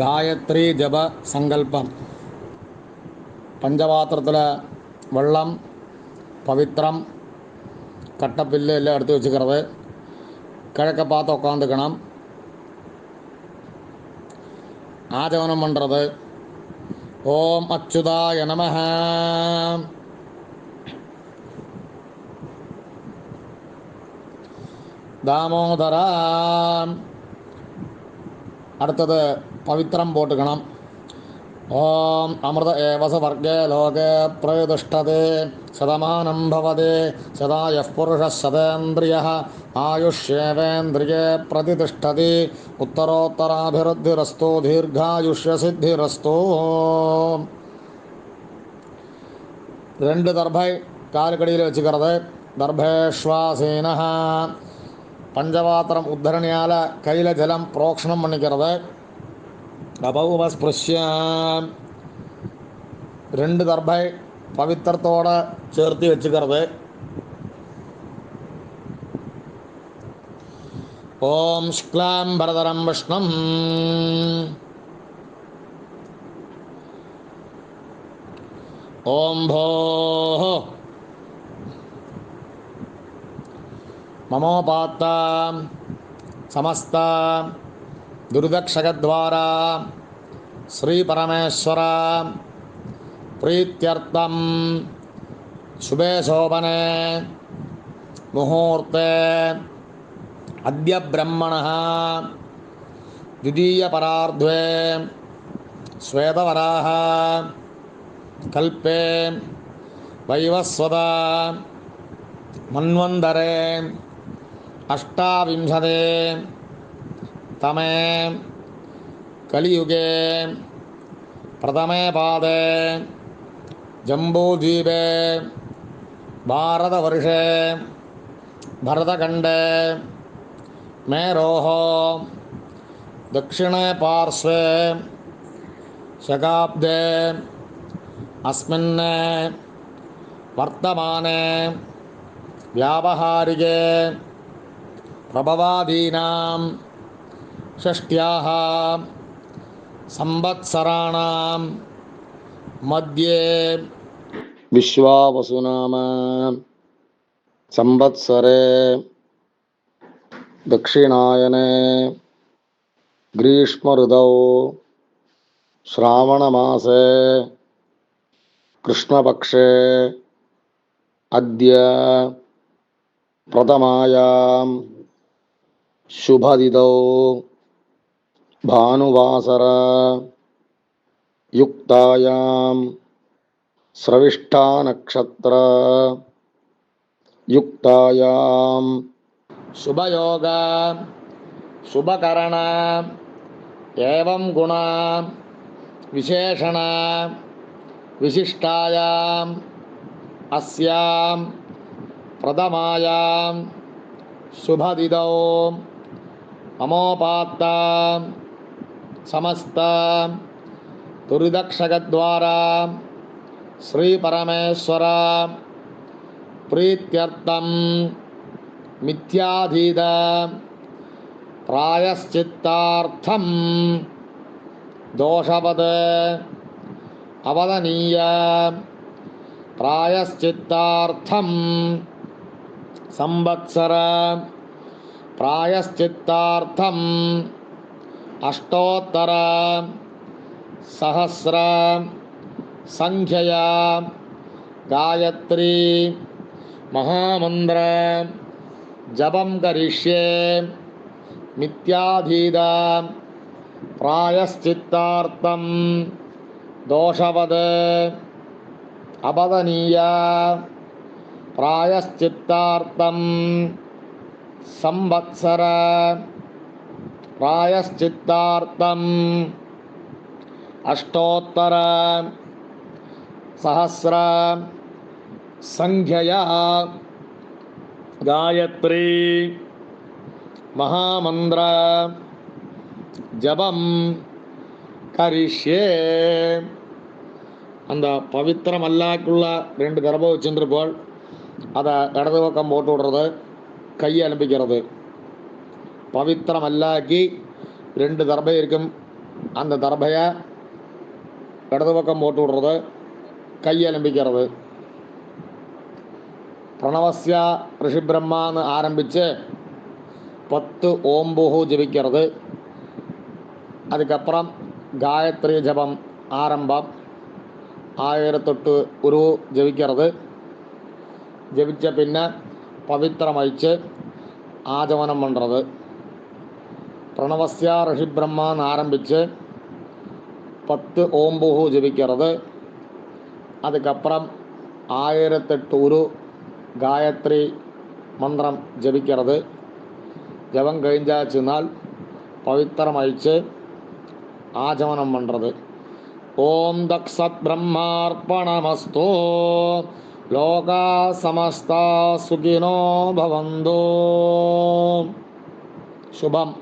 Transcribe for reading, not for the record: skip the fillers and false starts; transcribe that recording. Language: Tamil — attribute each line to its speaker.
Speaker 1: காயத்ரி ஜப சங்கல்பம். பஞ்சபாத்திரத்தில் வெள்ளம், பவித்திரம், கட்டப்பில்லு எல்லாம் எடுத்து வச்சுக்கிறது. கிழக்க பார்த்து உட்காந்துக்கணும். ஆஜவனம் பண்ணுறது. ஓம் அச்சுதாய நமஹ. தாமோதரா. அடுத்தது பவித்திரம் போட்டுக்கணும். ஓம் அமிர்த ஏவச வர்க்கே லோகே பிரதிஷ்டதே சதமானம் பவதே சதாயः புருஷः சதேந்திரியः ஆயுஷ்யேவேந்திரியே பிரதிஷ்டதி உத்தரோத்தராபிருத்திரஸ்து தீர்காயுஷ்ய சித்திரஸ்து. 2 தர்பை காலுக்கடியில் வச்சுக்கிறது. தர்பேஸ்வாசீன. பஞ்சபாத்திரம் உத்தரணியால் கையில் ஜலம் புரோக்ஷணம் பண்ணிக்கிறது. அபௌவஸ்பிருஷ்ய 2 தர்பை பவித்திரத்தோட சேர்த்து வச்சுக்கிறது. ஓம் சுக்லாம் பரதரம் விஷ்ணும் ஓம் போஹ மமோபாத்த சமஸ்த துர்தக்ஷகத்வாரா ஸ்ரீ பரமேஸ்வர प्रीत्यर्थम शुभे शोभने मुहूर्ते अद्य ब्रह्मणः द्वितीय परार्ध्वे श्वेतवराह कल्पे वैवस्वत मन्वन्तरे अष्टाविंशते तमे कलियुगे प्रथमे पादे जम्बूद्वीपे भारतवर्षे भरतखण्डे मेरोः दक्षिणे पार्श्वे शकाब्दे अस्मिन् वर्तमाने व्यावहारिके प्रभवादीनां षष्ट्याः संवत्सराणां मध्ये विश्वावसुनाम संवत्सरे दक्षिणायने ग्रीष्मऋतौ श्रावणमासे कृष्णपक्षे अद्य प्रथमायां शुभतिथौ भानुवासर युक्तायां स्रविष्ठा नक्षत्र युक्तायां शुभयोग शुभकरण एवं गुण विशेषण विशिष्टायां अस्यां प्रथमायां शुभतिथौ ममोपात्ता समस्त दुर्दक्षकद्वारा श्री परमेश्वर प्रीत्यर्थम मिथ्याधीत प्रायश्चित्तार्थम दोषवद अवदनीय प्रायश्चित्तार्थम संवत्सर प्रायश्चित्तार्थम अष्टोत्तर सहस्र संख्यया गायत्री महामंत्र जपं करिष्ये मिथ्याधीत प्रायश्चित्तार्थं दोषवद अपदनीय प्रायश्चित्तार्थं संवत्सर प्रायश्चित्तार्थं अष्टोत्तर सहस्र संख्यया गायत्री महामंत्र जपं करिष्ये. அந்த பவித்திரம் அல்லாக்குள்ள 2 தர்பை வச்சுருப்போல் அதை இடது பக்கம் போட்டு விடுறது, கையை அனுப்பிக்கிறது. பவித்திரம் அல்லாக்கி 2 தர்பை இருக்கும் அந்த தர்பையை இடது பக்கம் போட்டு விடுறது, கையை நம்பிக்கிறது. பிரணவஸ்யா ரிஷி பிரம்மான்னு ஆரம்பித்து 10 ஓம்புஹு ஜபிக்கிறது. அதுக்கப்புறம் காயத்ரி ஜபம் ஆரம்பம் 1008 உரு ஜபிக்கிறது. ஜபித்த பின்ன பவித்திரம் அழித்து ஆஜவனம் பண்ணுறது. பிரணவஸ்யா ரிஷி பிரம்மான்னு ஆரம்பித்து 10 ஓம்புஹு ஜபிக்கிறது. அதுக்கப்புறம் 1008 உரு காயத்ரி மந்திரம் ஜபிக்கிறது. ஜபம் கழிஞ்சாச்சுனால் பவித்திரம் அழித்து ஆஜவனம் பண்ணுறது. ஓம் தக்ஷத் பிரம்மார்ப்பணமஸ்து. லோகா சமஸ்தா சுகினோ பவந்தோ. சுபம்.